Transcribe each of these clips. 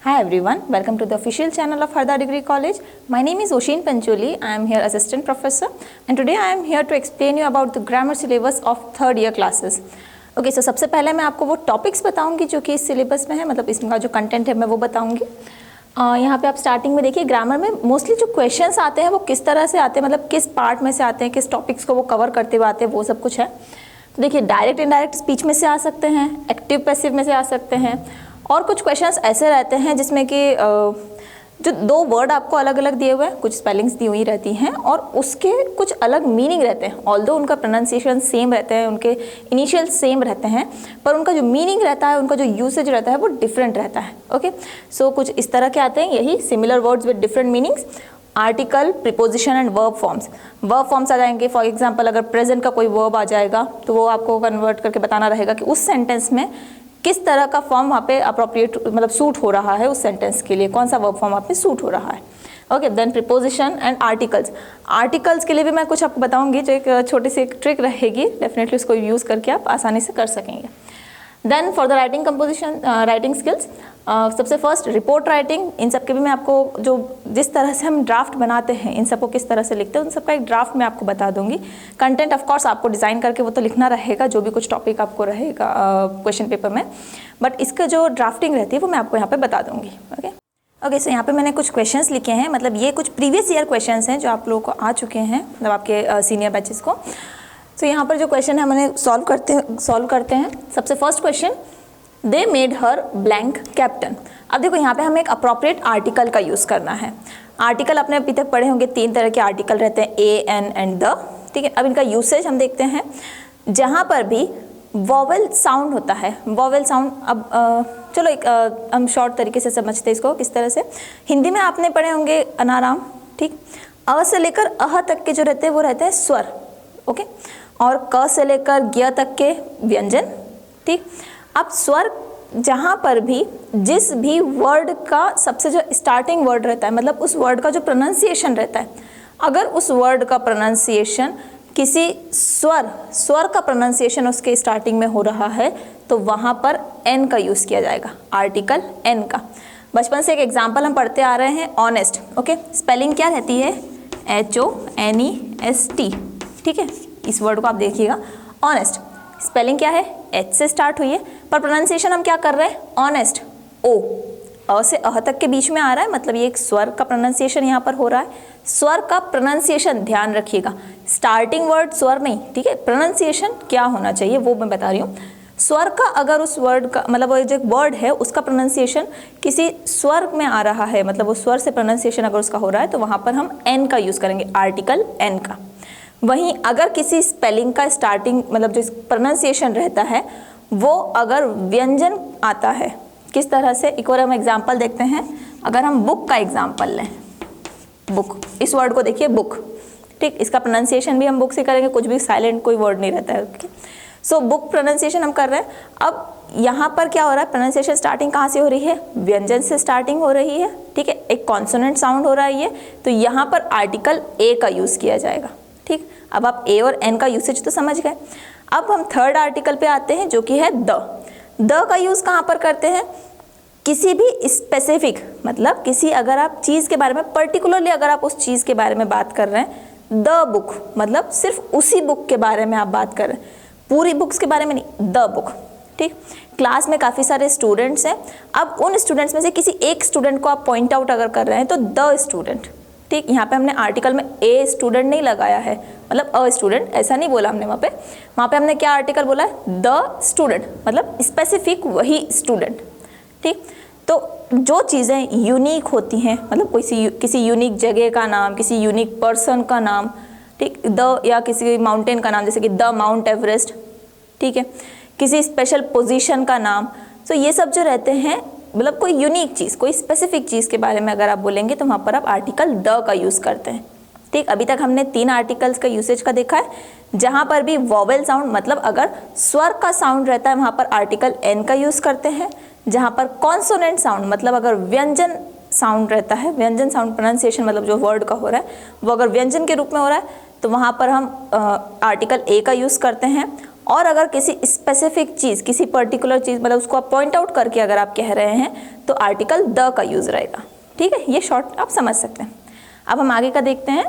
Hi everyone, welcome to the official channel of Harda Degree College. My name is Oshin Pancholi. I am here assistant professor and today I am here to explain you about the grammar syllabus of third year classes. Okay, so सबसे पहले मैं आपको वो topics बताऊंगी जो कि इस syllabus में है, मतलब इसका जो कंटेंट है मैं वो बताऊंगी। यहाँ पे आप स्टार्टिंग में देखिए ग्रामर में मोस्टली जो क्वेश्चंस आते हैं वो किस तरह से आते हैं, मतलब किस पार्ट में से आते हैं, किस टॉपिक्स को वो कवर करते हुए आते हैं, वो सब कुछ है। तो देखिए डायरेक्ट इनडायरेक्ट स्पीच में से आ सकते हैं, एक्टिव पैसिव में से आ सकते हैं, और कुछ क्वेश्चंस ऐसे रहते हैं जिसमें कि जो दो वर्ड आपको अलग अलग दिए हुए हैं, कुछ स्पेलिंग्स दी हुई रहती हैं और उसके कुछ अलग मीनिंग रहते हैं। ऑल्दो उनका प्रोनाउंसिएशन सेम रहते हैं, उनके इनिशियल सेम रहते हैं, पर उनका जो मीनिंग रहता है, उनका जो यूसेज रहता है वो डिफरेंट रहता है। ओके, सो कुछ इस तरह के आते हैं, यही similar words with different meanings. Article, preposition and verb forms. Verb forms आ जाएंगे, फॉर एग्जाम्पल अगर प्रेजेंट का कोई वर्ब आ जाएगा तो वो आपको कन्वर्ट करके बताना रहेगा कि उस सेंटेंस में किस तरह का फॉर्म वहाँ पे अप्रोप्रिएट मतलब सूट हो रहा है, उस सेंटेंस के लिए कौन सा वर्ब फॉर्म वहाँ पे सूट हो रहा है। Okay, then preposition and articles. Articles के लिए भी मैं कुछ आपको बताऊंगी, जो एक छोटी सी एक ट्रिक रहेगी, डेफिनेटली उसको यूज़ करके आप आसानी से कर सकेंगे। Then for the writing composition, writing skills, सबसे फर्स्ट रिपोर्ट राइटिंग। इन सब के भी मैं आपको जो जिस तरह से हम ड्राफ्ट बनाते हैं, इन सबको किस तरह से लिखते हैं, उन सबका एक ड्राफ्ट मैं आपको बता दूंगी। कंटेंट ऑफ कोर्स आपको डिज़ाइन करके वो तो लिखना रहेगा, जो भी कुछ टॉपिक आपको रहेगा क्वेश्चन पेपर में, बट इसका जो ड्राफ्टिंग रहती है वो मैं आपको यहाँ पे बता दूंगी। ओके, सो यहाँ पे मैंने कुछ क्वेश्चंस लिखे हैं, मतलब ये कुछ प्रीवियस ईयर क्वेश्चंस हैं जो आप लोगों को आ चुके हैं, मतलब आपके सीनियर बैचेस को। तो यहाँ पर जो क्वेश्चन है मैंने सॉल्व करते हैं। सबसे first question, they made her blank captain. अब देखो यहाँ पे हमें एक अप्रोप्रिएट आर्टिकल का यूज़ करना है। आर्टिकल आपने अभी तक पढ़े होंगे, 3 तरह के आर्टिकल रहते हैं, ए, एन एंड द। ठीक है, अब इनका यूसेज हम देखते हैं। जहाँ पर भी वॉवेल साउंड होता है, वॉवेल साउंड, अब चलो एक हम शॉर्ट तरीके से समझते हैं इसको किस तरह से। हिंदी में आपने पढ़े होंगे अनाराम, ठीक, अ से लेकर अह तक के जो रहते हैं वो रहते हैं स्वर। ओके, और क से लेकर ज्ञ तक के व्यंजन। ठीक, अब स्वर जहाँ पर भी जिस भी वर्ड का सबसे जो स्टार्टिंग वर्ड रहता है, मतलब उस वर्ड का जो प्रोनाउंसिएशन रहता है, अगर उस वर्ड का प्रोनाउंसिएशन किसी स्वर का प्रोनाउंसिएशन उसके स्टार्टिंग में हो रहा है तो वहाँ पर एन का यूज़ किया जाएगा, आर्टिकल एन का। बचपन से एक एग्जाम्पल हम पढ़ते आ रहे हैं, ऑनेस्ट। ओके, स्पेलिंग क्या रहती है, HONEST। ठीक है, इस वर्ड को आप देखिएगा, ऑनेस्ट। स्पेलिंग क्या है, एच से स्टार्ट हुई है, पर प्रोनाउंसिएशन हम क्या कर रहे हैं, ऑनेस्ट, ओ, अ से अह तक के बीच में आ रहा है, मतलब ये एक स्वर का प्रोनाउंसिएशन यहाँ पर हो रहा है। स्वर का प्रोनाउंसिएशन ध्यान रखिएगा, स्टार्टिंग वर्ड स्वर नहीं, ठीक है, प्रोनाउंसिएशन क्या होना चाहिए वो मैं बता रही हूँ। स्वर का अगर उस वर्ड का मतलब वो जो वर्ड है उसका प्रोनाउंसिएशन किसी स्वर में आ रहा है, मतलब वो स्वर से प्रोनाउंसिएशन अगर उसका हो रहा है तो वहाँ पर हम एन का यूज़ करेंगे, आर्टिकल एन का। वहीं अगर किसी स्पेलिंग का स्टार्टिंग मतलब जो प्रोनाउंसिएशन रहता है वो अगर व्यंजन आता है, किस तरह से, एक और हम एग्जांपल देखते हैं। अगर हम बुक का एग्जांपल लें, बुक, इस वर्ड को देखिए, बुक, ठीक, इसका प्रोनाउंसिएशन भी हम बुक से करेंगे, कुछ भी साइलेंट कोई वर्ड नहीं रहता है। सो बुक प्रोनाउंसिएशन हम कर रहे हैं। अब यहाँ पर क्या हो रहा है, प्रोनाउंसिएशन स्टार्टिंग कहाँ से हो रही है, व्यंजन से स्टार्टिंग हो रही है। ठीक है, एक कॉन्सोनेंट साउंड हो रहा है ये, तो यहाँ पर आर्टिकल ए का यूज़ किया जाएगा। ठीक, अब आप ए और एन का यूसेज तो समझ गए। अब हम थर्ड आर्टिकल पे आते हैं जो कि है द का यूज़ कहाँ पर करते हैं, किसी भी स्पेसिफिक, मतलब किसी अगर आप चीज़ के बारे में पर्टिकुलरली अगर आप उस चीज़ के बारे में बात कर रहे हैं, द बुक मतलब सिर्फ उसी बुक के बारे में आप बात कर रहे हैं, पूरी बुक्स के बारे में नहीं, द बुक। ठीक, क्लास में काफ़ी सारे स्टूडेंट्स हैं, अब उन स्टूडेंट्स में से किसी एक स्टूडेंट को आप पॉइंट आउट अगर कर रहे हैं तो द स्टूडेंट। ठीक, यहाँ पे हमने आर्टिकल में ए स्टूडेंट नहीं लगाया है, मतलब अ स्टूडेंट ऐसा नहीं बोला हमने, वहाँ पे हमने क्या आर्टिकल बोला है, द स्टूडेंट, मतलब स्पेसिफिक वही स्टूडेंट। ठीक, तो जो चीज़ें यूनिक होती हैं, मतलब किसी यूनिक जगह का नाम, किसी यूनिक पर्सन का नाम, ठीक, द, या किसी माउंटेन का नाम, जैसे कि द माउंट एवरेस्ट, ठीक है, किसी स्पेशल पोजीशन का नाम, तो ये सब जो रहते हैं मतलब कोई यूनिक चीज़, कोई स्पेसिफिक चीज़ के बारे में अगर आप बोलेंगे तो वहाँ पर आप आर्टिकल द का यूज़ करते हैं। ठीक, अभी तक हमने 3 आर्टिकल्स का यूसेज का देखा है, जहाँ पर भी वॉवेल साउंड मतलब अगर स्वर का साउंड रहता है वहाँ पर आर्टिकल एन का यूज़ करते हैं। जहाँ पर कॉन्सोनेंट साउंड मतलब अगर व्यंजन साउंड रहता है, व्यंजन साउंड प्रोनाउंसिएशन मतलब जो वर्ड का हो रहा है वो अगर व्यंजन के रूप में हो रहा है तो वहाँ पर हम आर्टिकल ए का यूज़ करते हैं। और अगर किसी स्पेसिफिक चीज़, किसी पर्टिकुलर चीज़ मतलब उसको आप पॉइंट आउट करके अगर आप कह रहे हैं तो आर्टिकल द का यूज़ रहेगा। ठीक है, ये शॉर्ट आप समझ सकते हैं। अब हम आगे का देखते हैं।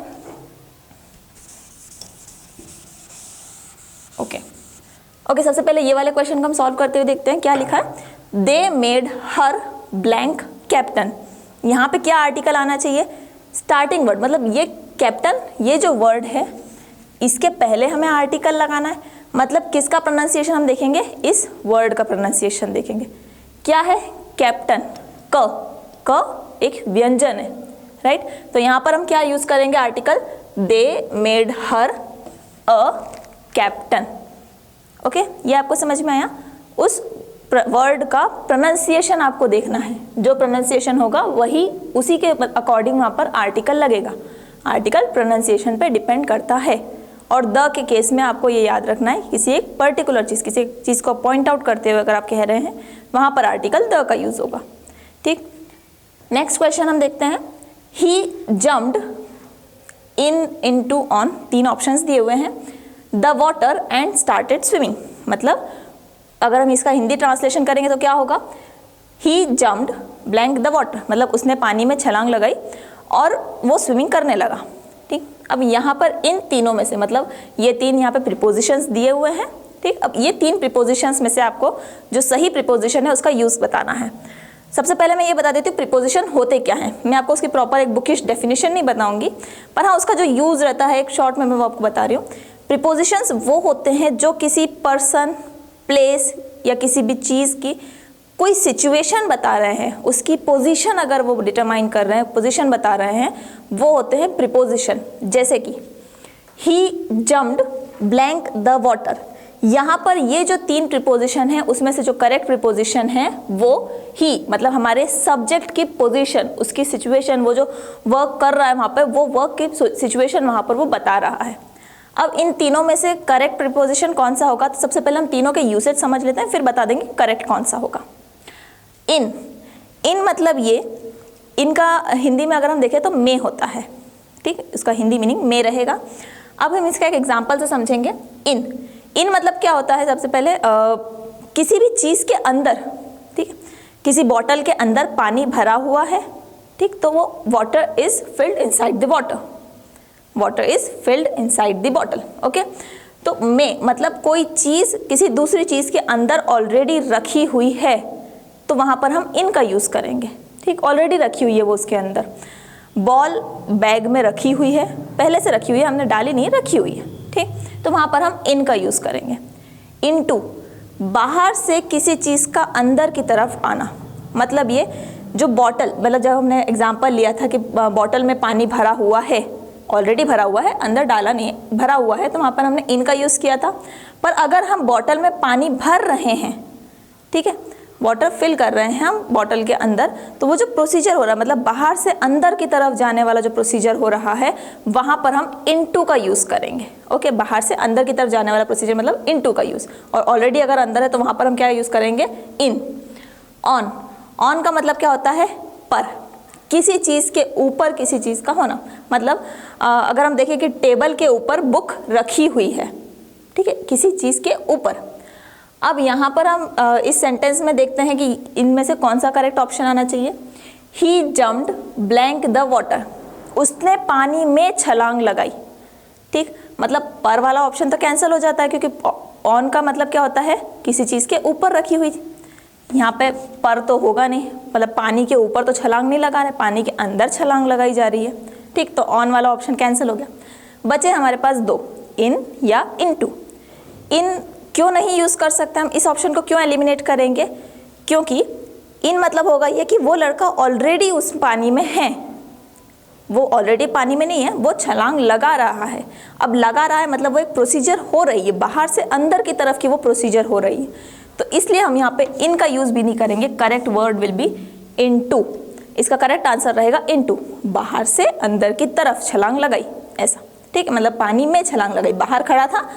ओके, सबसे पहले ये वाले क्वेश्चन को हम सॉल्व करते हुए देखते हैं। क्या लिखा है, they made her blank captain. यहाँ पे क्या आर्टिकल आना चाहिए, स्टार्टिंग वर्ड, मतलब ये कैप्टन, ये जो वर्ड है इसके पहले हमें आर्टिकल लगाना है। मतलब किसका प्रोनाउंसिएशन हम देखेंगे, इस वर्ड का प्रोनाउंसिएशन देखेंगे। क्या है, कैप्टन, क एक व्यंजन है, राइट। तो यहाँ पर हम क्या यूज करेंगे, article, they made her a captain. Okay, ये आपको समझ में आया। उस वर्ड का प्रोनाउंसिएशन आपको देखना है, जो प्रोनाउंसिएशन होगा वही, उसी के अकॉर्डिंग वहाँ पर आर्टिकल लगेगा। आर्टिकल प्रोनाउंसिएशन पे डिपेंड करता है। और द के केस में आपको ये याद रखना है, किसी एक पर्टिकुलर चीज़, किसी एक चीज़ को पॉइंट आउट करते हुए अगर आप कह रहे हैं वहाँ पर आर्टिकल द का यूज़ होगा। ठीक, नेक्स्ट क्वेश्चन हम देखते हैं। ही जम्प्ड इनटू ऑन, 3 ऑप्शंस दिए हुए हैं, the water and started swimming. मतलब अगर हम इसका हिंदी ट्रांसलेशन करेंगे तो क्या होगा, ही जम्प्ड ब्लैंक द वाटर, मतलब उसने पानी में छलांग लगाई और वो स्विमिंग करने लगा। ठीक, अब यहाँ पर इन तीनों में से, मतलब ये 3 यहाँ पे प्रीपोजिशंस दिए हुए हैं। ठीक, अब ये 3 प्रीपोजिशंस में से आपको जो सही प्रीपोजिशन है उसका यूज़ बताना है। सबसे पहले मैं ये बता देती हूँ प्रीपोजिशन होते क्या हैं। मैं आपको उसकी प्रॉपर एक बुकिश डेफिनेशन नहीं बताऊंगी, पर हाँ उसका जो यूज़ रहता है एक शॉर्ट में मैं वो आपको बता रही हूँ। प्रीपोजिशंस वो होते हैं जो किसी पर्सन, प्लेस या किसी भी चीज़ की कोई सिचुएशन बता रहे हैं, उसकी पोजीशन अगर वो डिटरमाइन कर रहे हैं, पोजीशन बता रहे हैं, वो होते हैं प्रीपोजिशन। जैसे कि ही जम्प्ड ब्लैंक द वाटर, यहाँ पर ये जो 3 प्रीपोजिशन है उसमें से जो करेक्ट प्रीपोजिशन है वो ही, मतलब हमारे सब्जेक्ट की पोजीशन, उसकी सिचुएशन, वो जो वर्क कर रहा है वहाँ पर, वो वर्क की सिचुएशन वहाँ पर वो बता रहा है। अब इन तीनों में से करेक्ट प्रीपोजिशन कौन सा होगा, तो सबसे पहले हम तीनों के यूसेज समझ लेते हैं, फिर बता देंगे करेक्ट कौन सा होगा। इन मतलब ये, इनका हिंदी में अगर हम देखें तो मे होता है। ठीक, इसका हिंदी मीनिंग मे रहेगा। अब हम इसका एक एग्जांपल से समझेंगे। इन मतलब क्या होता है, सबसे पहले किसी भी चीज़ के अंदर, ठीक, किसी बॉटल के अंदर पानी भरा हुआ है, ठीक, तो वो water is filled inside the water, water is filled inside the bottle. Okay, तो मे मतलब कोई चीज़ किसी दूसरी चीज़ के अंदर ऑलरेडी रखी हुई है, तो वहाँ पर हम इन का यूज़ करेंगे। ठीक, ऑलरेडी रखी हुई है वो उसके अंदर। बॉल बैग में रखी हुई है, पहले से रखी हुई है, हमने डाली नहीं, रखी हुई है। ठीक, तो वहाँ पर हम इन का यूज़ करेंगे। इनटू बाहर से किसी चीज़ का अंदर की तरफ आना, मतलब ये जो बॉटल, मतलब जब हमने एग्जांपल लिया था कि बॉटल में पानी भरा हुआ है, ऑलरेडी भरा हुआ है, अंदर डाला नहीं है, भरा हुआ है, तो वहाँ पर हमने इन का यूज़ किया था। पर अगर हम बॉटल में पानी भर रहे हैं, ठीक है, वाटर फिल कर रहे हैं हम बॉटल के अंदर, तो वो जो प्रोसीजर हो रहा है, मतलब बाहर से अंदर की तरफ जाने वाला जो प्रोसीजर हो रहा है, वहाँ पर हम इनटू का यूज़ करेंगे। ओके, बाहर से अंदर की तरफ जाने वाला प्रोसीजर मतलब इनटू का यूज़, और ऑलरेडी अगर अंदर है तो वहाँ पर हम क्या यूज़ करेंगे, इन। ऑन का मतलब क्या होता है, पर, किसी चीज़ के ऊपर किसी चीज़ का होना। मतलब अगर हम देखें कि टेबल के ऊपर बुक रखी हुई है, ठीक है, किसी चीज़ के ऊपर। अब यहाँ पर हम इस सेंटेंस में देखते हैं कि इनमें से कौन सा करेक्ट ऑप्शन आना चाहिए। ही जम्प्ड ब्लैंक द वाटर, उसने पानी में छलांग लगाई। ठीक, मतलब पर वाला ऑप्शन तो कैंसिल हो जाता है, क्योंकि ऑन का मतलब क्या होता है, किसी चीज़ के ऊपर रखी हुई। यहाँ पे पर तो होगा नहीं, मतलब पानी के ऊपर तो छलांग नहीं लगा रहे, पानी के अंदर छलांग लगाई जा रही है। ठीक, तो ऑन वाला ऑप्शन कैंसिल हो गया। बचे हमारे पास 2, इन या इनटू। इन क्यों नहीं यूज़ कर सकते हम, इस ऑप्शन को क्यों एलिमिनेट करेंगे, क्योंकि इन मतलब होगा ये कि वो लड़का ऑलरेडी उस पानी में है, वो ऑलरेडी पानी में नहीं है, वो छलांग लगा रहा है। अब लगा रहा है मतलब वो एक प्रोसीजर हो रही है, बाहर से अंदर की तरफ की वो प्रोसीजर हो रही है, तो इसलिए हम यहाँ पे इन का यूज़ भी नहीं करेंगे। Correct word will be into. इसका करेक्ट आंसर रहेगा इनटू, बाहर से अंदर की तरफ छलांग लगाई, ऐसा। ठीक है, मतलब पानी में छलांग लगाई, बाहर खड़ा था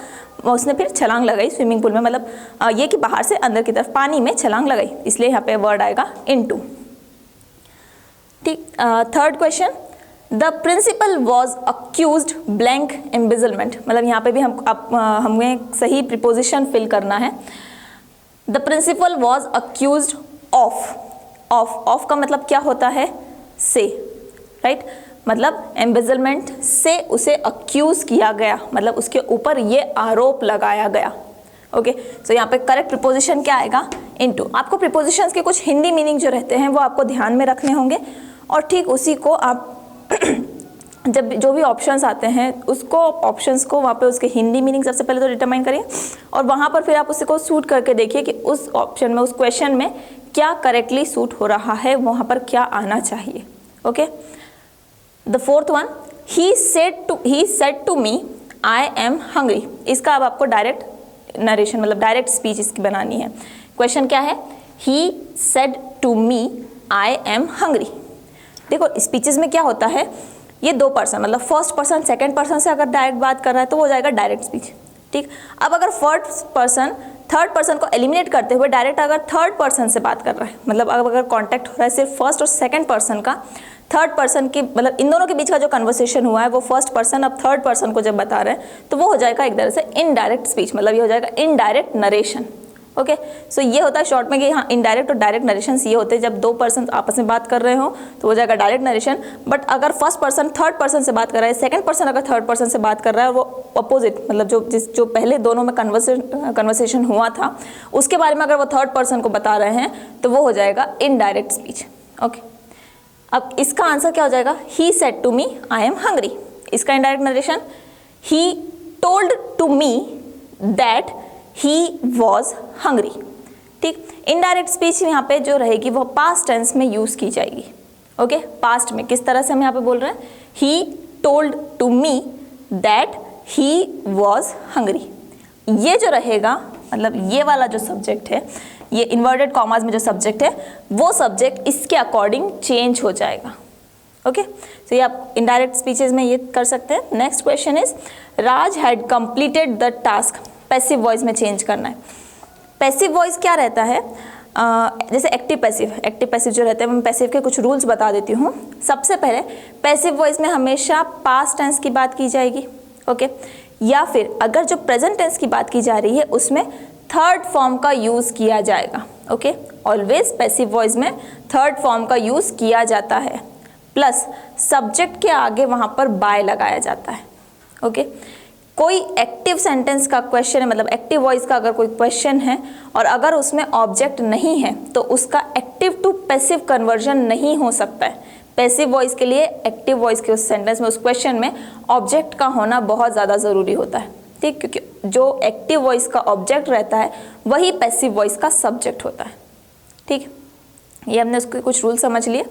उसने फिर छलांग लगाई स्विमिंग पूल में, मतलब ये कि बाहर से अंदर की तरफ पानी में छलांग लगाई, इसलिए यहाँ पे वर्ड आएगा इनटू। ठीक, third question, the principal was accused blank embezzlement, मतलब यहाँ पे भी हमें सही प्रीपोजिशन फिल करना है। The principal was accused of का मतलब क्या होता है, से, राइट, मतलब एम्बिजलमेंट से उसे अक्यूज किया गया, मतलब उसके ऊपर ये आरोप लगाया गया। ओके, सो यहाँ पे करेक्ट प्रीपोजिशन क्या आएगा, इनटू। आपको प्रीपोजिशंस के कुछ हिंदी मीनिंग जो रहते हैं वो आपको ध्यान में रखने होंगे, और ठीक उसी को आप जब जो भी ऑप्शंस आते हैं उसको ऑप्शंस को वहाँ पे उसके हिंदी मीनिंग सबसे पहले तो डिटरमाइन करिए, और वहाँ पर फिर आप उसको सूट करके देखिए कि उस ऑप्शन में, उस क्वेश्चन में क्या करेक्टली सूट हो रहा है, वहाँ पर क्या आना चाहिए। Okay, the fourth one, he said to me I am hungry. इसका अब आपको डायरेक्ट नरेशन मतलब डायरेक्ट स्पीच इसकी बनानी है। क्वेश्चन क्या है, he said to me I am hungry. देखो स्पीचेस में क्या होता है, ये दो पर्सन मतलब फर्स्ट पर्सन सेकंड पर्सन से अगर डायरेक्ट बात कर रहा है तो वो हो जाएगा डायरेक्ट स्पीच, ठीक। अब अगर फर्स्ट पर्सन थर्ड पर्सन को एलिमिनेट करते हुए डायरेक्ट अगर थर्ड पर्सन से बात कर रहा है, मतलब अगर कॉन्टैक्ट हो रहा है सिर्फ फर्स्ट और सेकंड पर्सन का, थर्ड पर्सन की मतलब इन दोनों के बीच का जो कन्वर्सेशन हुआ है वो फर्स्ट पर्सन अब थर्ड पर्सन को जब बता रहे हैं तो वो हो जाएगा एक तरह से इनडायरेक्ट स्पीच, मतलब ये हो जाएगा इनडायरेक्ट नरेशन। ओके, सो ये होता है शॉर्ट में कि हाँ इनडायरेक्ट और डायरेक्ट नरेशन ये होते हैं जब दो पर्सन आपस में बात कर रहे हो तो हो जाएगा डायरेक्ट नरेशन। बट अगर फर्स्ट पर्सन थर्ड पर्सन से बात कर रहा है, सेकंड पर्सन अगर थर्ड पर्सन से बात कर रहा है, वो अपोजिट मतलब जो पहले दोनों में कन्वर्सेशन हुआ था उसके बारे में अगर वो थर्ड पर्सन को बता रहे हैं तो वो हो जाएगा इनडायरेक्ट स्पीच। ओके, अब इसका आंसर क्या हो जाएगा, he said to me I am hungry. इसका indirect narration, he told to me that he was hungry, ठीक। इनडायरेक्ट स्पीच यहाँ पे जो रहेगी वो पास्ट टेंस में यूज की जाएगी। ओके, पास्ट में किस तरह से हम यहाँ पे बोल रहे हैं, he told to me that he was hungry. ये जो रहेगा मतलब ये वाला जो सब्जेक्ट है, ये इन्वर्टेड कॉमास में जो सब्जेक्ट है वो सब्जेक्ट इसके अकॉर्डिंग चेंज हो जाएगा। ओके, तो ये आप इनडायरेक्ट स्पीचेस में ये कर सकते हैं। Next question is, Raj had completed the task. Passive voice में चेंज करना है। पैसिव वॉइस क्या रहता है, जैसे एक्टिव पैसिव जो रहते हैं, मैं पैसिव के कुछ रूल्स बता देती हूँ। सबसे पहले पैसिव वॉइस में हमेशा पास्ट टेंस की बात की जाएगी। ओके, या फिर अगर जो प्रेजेंट टेंस की बात की जा रही है उसमें थर्ड फॉर्म का यूज़ किया जाएगा। ओके, ऑलवेज पैसिव वॉइस में थर्ड फॉर्म का यूज़ किया जाता है, प्लस सब्जेक्ट के आगे वहाँ पर बाय लगाया जाता है। ओके, कोई एक्टिव सेंटेंस का क्वेश्चन है, मतलब एक्टिव वॉइस का अगर कोई क्वेश्चन है और अगर उसमें ऑब्जेक्ट नहीं है तो उसका एक्टिव टू पैसिव कन्वर्जन नहीं हो सकता है। पैसिव वॉइस के लिए एक्टिव वॉइस के उस सेंटेंस में, उस क्वेश्चन में ऑब्जेक्ट का होना बहुत ज़्यादा ज़रूरी होता है, ठीक, क्योंकि जो एक्टिव वॉइस का ऑब्जेक्ट रहता है वही पैसिव वॉइस का सब्जेक्ट होता है। ठीक, ये हमने उसके कुछ रूल समझ लिए।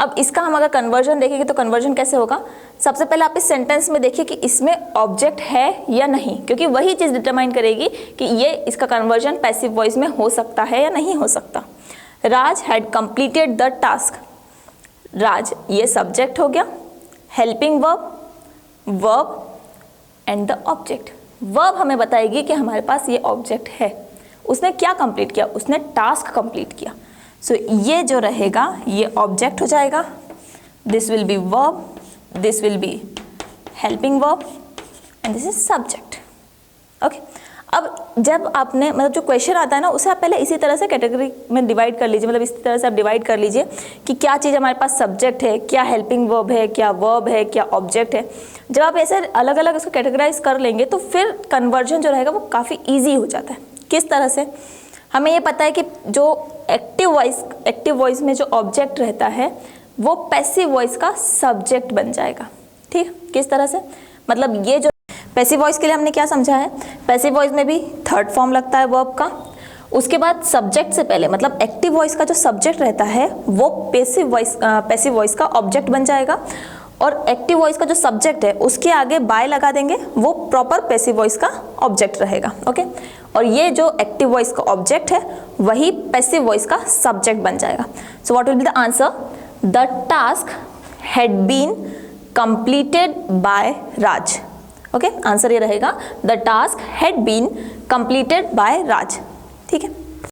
अब इसका हम अगर कन्वर्जन देखेंगे तो कन्वर्जन कैसे होगा, सबसे पहले आप इस सेंटेंस में देखिए कि इसमें ऑब्जेक्ट है या नहीं, क्योंकि वही चीज़ डिटरमाइन करेगी कि ये इसका कन्वर्जन पैसिव वॉइस में हो सकता है या नहीं हो सकता। राज हैड कंप्लीटेड द टास्क। राज ये सब्जेक्ट हो गया, helping verb and the object. Verb हमें बताएगी कि हमारे पास ये ऑब्जेक्ट है, उसने क्या कंप्लीट किया, उसने टास्क कंप्लीट किया। सो ये जो रहेगा ये ऑब्जेक्ट हो जाएगा, this will be verb, this will be helping verb and this is subject. Okay, अब जब आपने मतलब जो क्वेश्चन आता है ना उसे आप पहले इसी तरह से कैटेगरी में डिवाइड कर लीजिए, मतलब इसी तरह से आप डिवाइड कर लीजिए कि क्या चीज़ हमारे पास सब्जेक्ट है, क्या हेल्पिंग वर्ब है, क्या वर्ब है, क्या ऑब्जेक्ट है। जब आप ऐसे अलग अलग इसको कैटेगराइज कर लेंगे तो फिर कन्वर्जन जो रहेगा वो काफ़ी ईजी हो जाता है। किस तरह से, हमें ये पता है कि जो एक्टिव वॉइस में जो ऑब्जेक्ट रहता है वो पैसिव वॉइस का सब्जेक्ट बन जाएगा। ठीक, किस तरह से, मतलब ये जो पैसिव वॉइस के लिए हमने क्या समझा है, पैसिव वॉइस में भी थर्ड फॉर्म लगता है वर्ब का, उसके बाद सब्जेक्ट से पहले मतलब एक्टिव वॉइस का जो सब्जेक्ट रहता है वो पैसिव वॉइस का ऑब्जेक्ट बन जाएगा, और एक्टिव वॉइस का जो सब्जेक्ट है उसके आगे बाय लगा देंगे, वो प्रॉपर पैसिव वॉइस का ऑब्जेक्ट रहेगा। ओके, और ये जो एक्टिव वॉइस का ऑब्जेक्ट है वही पैसिव वॉइस का सब्जेक्ट बन जाएगा। So what will be the answer, the task had been completed by Raj. Okay, answer ये रहेगा the task had been completed by Raj. ठीक है।